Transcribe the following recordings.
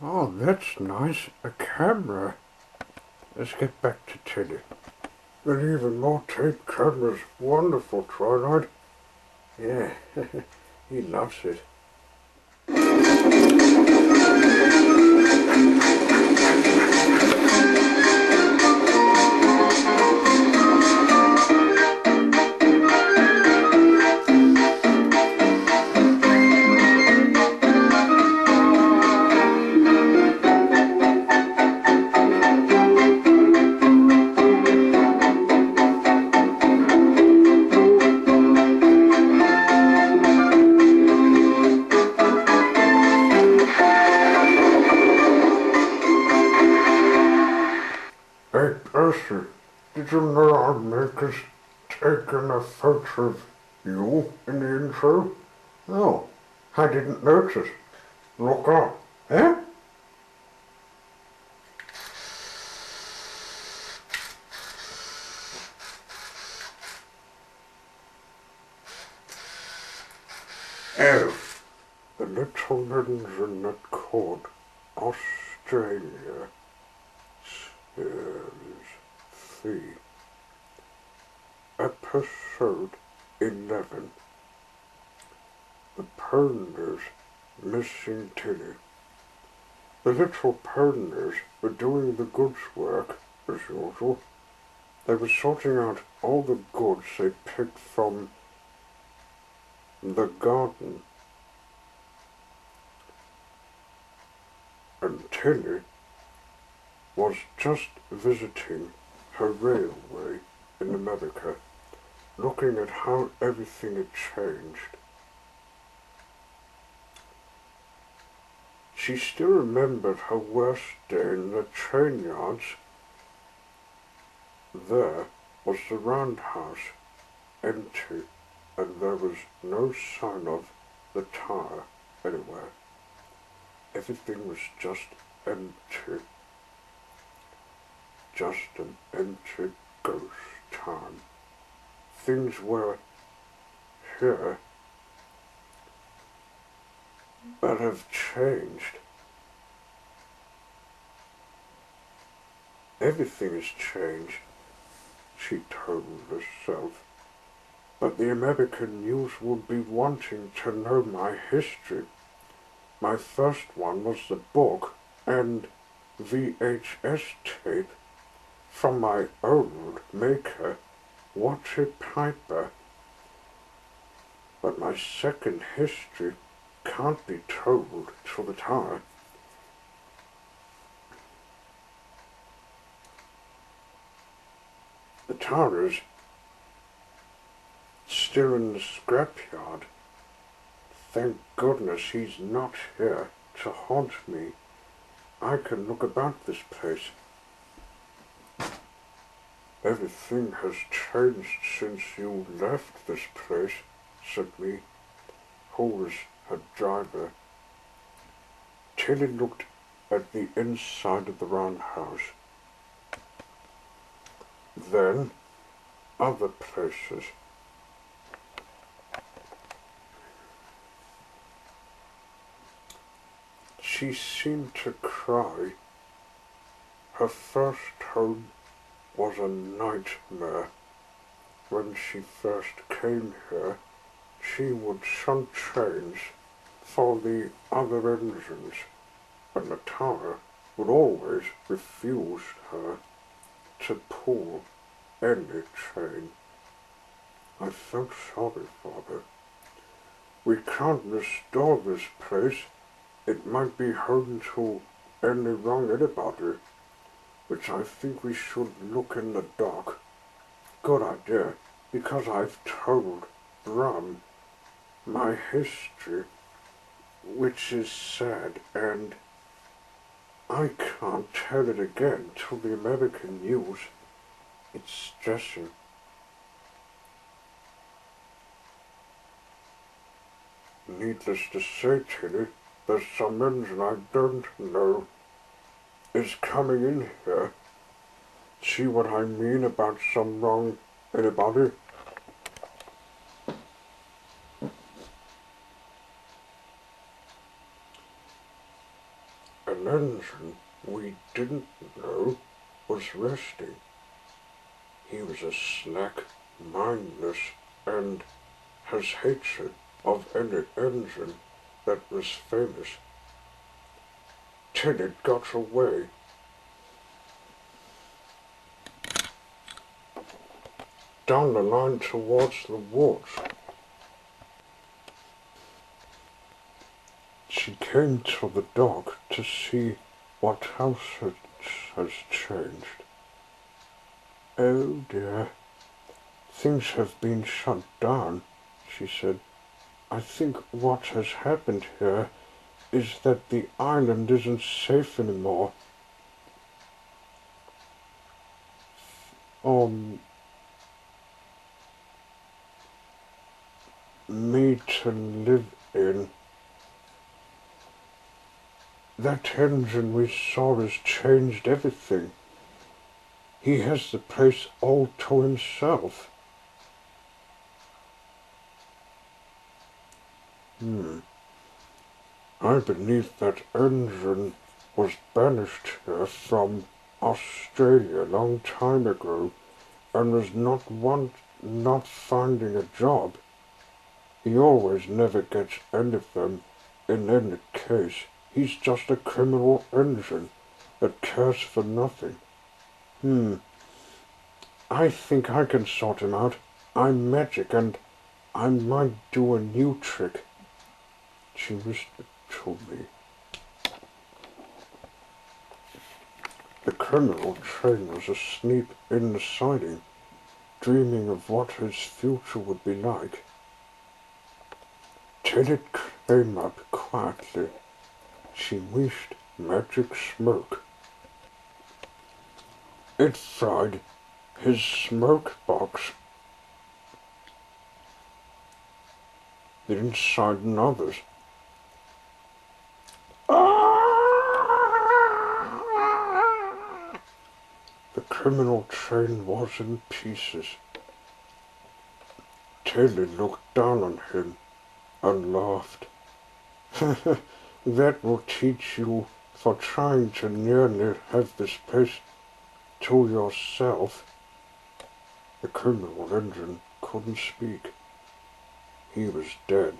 Oh, that's nice. A camera. Let's get back to Teddy. But even more tape cameras. Wonderful, Twilight. Yeah, he loves it. Hey, Percy, did you know our maker's taken a photo of you in the intro? No, I didn't notice. Look up. Eh? Oh, the little engine that called Australia Series 3, Episode 11. The Ponies Missing Tilly. The little ponies were doing the goods work, as usual. They were sorting out all the goods they picked from the garden. And Tilly was just visiting her railway in America, looking at how everything had changed. She still remembered her worst day in the train yards. There was the roundhouse, empty, and there was no sign of the tire anywhere. Everything was just empty. Just an empty ghost town. Things were here but have changed. Everything has changed, she told herself. But the American news would be wanting to know my history. My first one was the book and VHS tape from my old maker, Watty Piper. But my second history can't be told till the time. The tower is still in the scrapyard. Thank goodness he's not here to haunt me. I can look about this place. Everything has changed since you left this place, said me, who was her driver. Tilly looked at the inside of the roundhouse. Then other places. She seemed to cry. Her first home was a nightmare. When she first came here, she would shunt trains for the other engines, and the tower would always refuse her to pull any train. I felt sorry for her. We can't restore this place. It might be home to any wrong anybody, which I think we should look in the dock. Good idea, because I've told Brum my history, which is sad, and I can't tell it again till the American news. It's stressing. Needless to say, Tilly, there's some engine I don't know is coming in here. See what I mean about some wrong anybody? And an engine we didn't know was resting. He was a slack, mindless, and has hatred of any engine that was famous. Till it got away. Down the line towards the woods. She came to the dock to see what house has changed. Oh dear, things have been shut down, she said. I think what has happened here is that the island isn't safe anymore. Me to live in. That engine we saw has changed everything. He has the place all to himself. I believe that engine was banished here from Australia a long time ago and was not finding a job. He always never gets any of them. In any case, he's just a criminal engine that cares for nothing. I think I can sort him out. I'm magic and I might do a new trick, she whispered to me. The criminal train was asleep in the siding, dreaming of what his future would be like. Till it came up quietly, she wished magic smoke. It fried his smoke box. The inside and others. The criminal train was in pieces. Tilly looked down on him and laughed. That will teach you for trying to nearly have this place to yourself. The criminal engine couldn't speak. He was dead.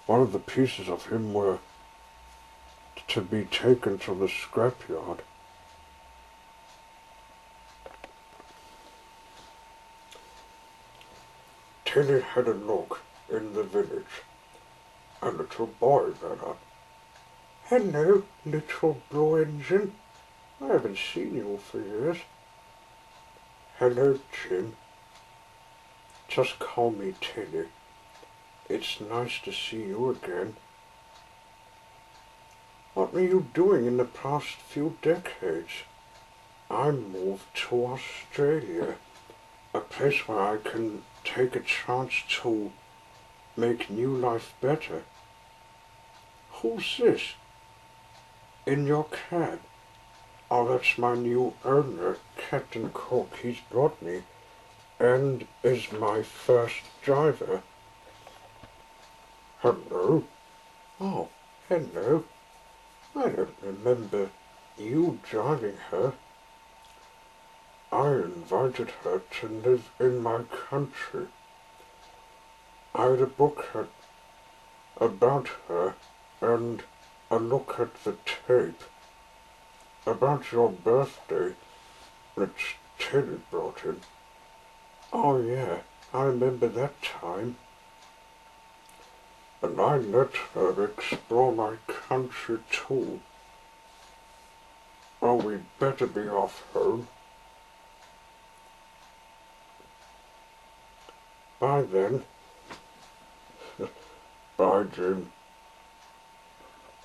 One of the pieces of him were to be taken to the scrapyard. Tilly had a look in the village. A little boy ran up. Hello, little blue engine. I haven't seen you for years. Hello, Jim. Just call me Tilly. It's nice to see you again. What were you doing in the past few decades? I moved to Australia, a place where I can take a chance to make new life better. Who's this? In your cab? Oh, that's my new owner, Captain Cook. He's brought me and is my first driver. Hello? Oh, hello. I don't remember you driving her. I invited her to live in my country. I had a book about her and a look at the tape about your birthday which Tilly brought in. Oh yeah, I remember that time. And I let her explore my country too. Oh, we'd better be off home. Bye then. Bye, Jim.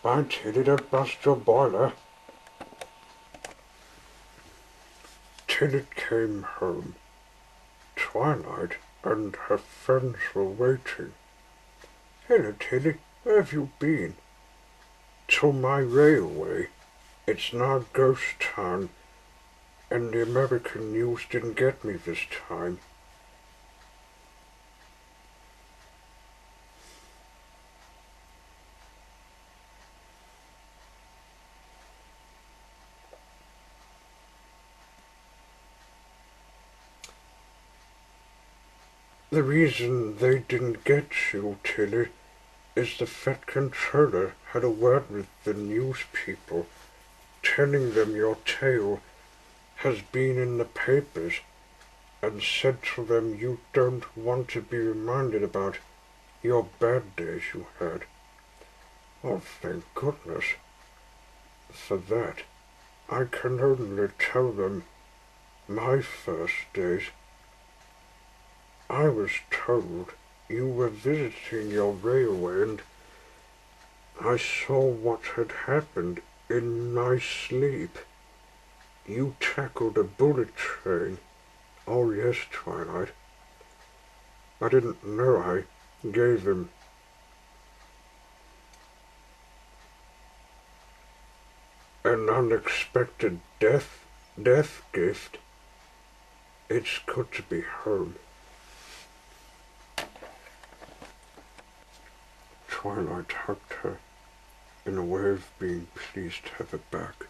Bye, Tilly, don't bust your boiler. Tilly came home. Twilight and her friends were waiting. Hello, Tilly, where have you been? To my railway. It's now ghost town, and the American news didn't get me this time. The reason they didn't get you, Tilly, is the fat controller had a word with the news people, telling them your tale has been in the papers, and said to them you don't want to be reminded about your bad days you had. Oh, thank goodness for that. I can only tell them my first days. I was told you were visiting your railway, and I saw what had happened in my sleep. You tackled a bullet train. Oh yes, Twilight. I didn't know I gave him an unexpected death gift. It's good to be home. Twilight hugged her in a way of being pleased to have her back.